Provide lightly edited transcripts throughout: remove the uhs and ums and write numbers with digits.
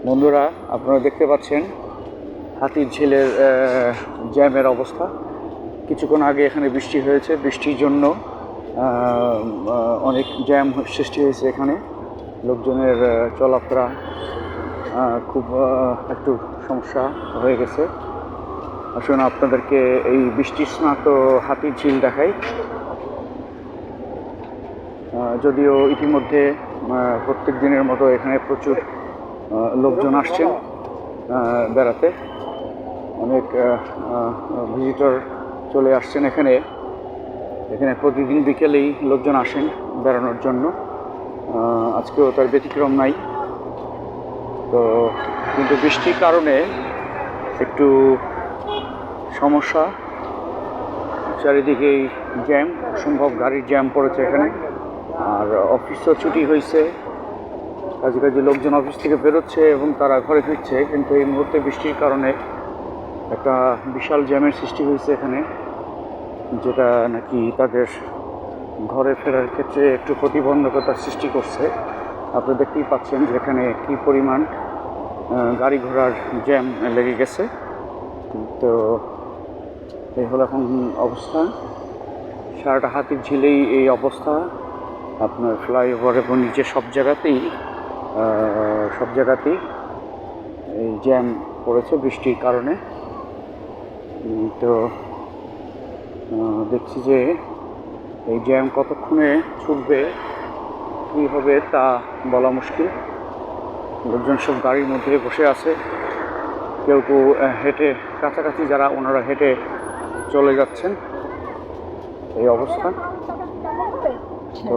বন্ধুরা, আপনারা দেখতে পাচ্ছেন হাতিরঝিলের জ্যামের অবস্থা। কিছুক্ষণ আগে এখানে বৃষ্টি হয়েছে, বৃষ্টির জন্য অনেক জ্যাম সৃষ্টি হয়েছে। এখানে লোকজনের চলাফেরা খুব একটু সমস্যা হয়ে গেছে। আসুন আপনাদেরকে এই বৃষ্টি স্নাত হাতিরঝিল দেখাই। যদিও ইতিমধ্যে প্রত্যেক দিনের মতো এখানে প্রচুর লোকজন আসছেন বেড়াতে। অনেক ভিজিটর চলে আসছেন এখানে। প্রতিদিন বিকেলেই লোকজন আসেন বেড়ানোর জন্য। আজকেও তার ব্যতিক্রম নাই। তো কিন্তু বৃষ্টির কারণে একটু সমস্যা, চারিদিকেই জ্যাম, অসম্ভব গাড়ির জ্যাম পড়েছে এখানে। আর অফিসও ছুটি হয়েছে, কাজে লোকজন অফিস থেকে বেরোচ্ছে এবং তারা ঘরে ফিরছে। কিন্তু এই মুহূর্তে বৃষ্টির কারণে একটা বিশাল জ্যামের সৃষ্টি হয়েছে এখানে, যেটা নাকি তাদের ঘরে ফেরার ক্ষেত্রে একটু প্রতিবন্ধকতার সৃষ্টি করছে। আপনারা দেখতেই পাচ্ছেন যে এখানে কী পরিমাণ গাড়ি ঘোড়ার জ্যাম লেগে গেছে। তো এই হলো এখন অবস্থা। সারাটা হাতিরঝিলেই এই অবস্থা। আপনার ফ্লাইওভার এবং নিচে সব জায়গাতেই এই জ্যাম পড়েছে বৃষ্টির কারণে। তো দেখছি যে এই জ্যাম কতক্ষণে ছুটবে, কী হবে তা বলা মুশকিল। লোকজন সব গাড়ির মধ্যে বসে আছে, কেউ কেউ হেঁটে, কাছাকাছি যারা ওনারা হেঁটে চলে যাচ্ছেন। এই অবস্থা। তো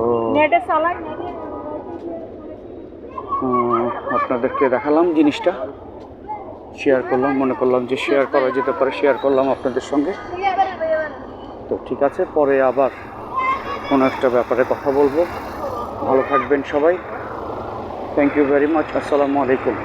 আপনাদেরকে দেখালাম জিনিসটা, শেয়ার করলাম, মনে করলাম যে শেয়ার করা যেতে পারে, শেয়ার করলাম আপনাদের সঙ্গে। তো ঠিক আছে, পরে আবার কোনো একটা ব্যাপারে কথা বলবো। ভালো থাকবেন সবাই। Thank you very much. আসসালামু আলাইকুম।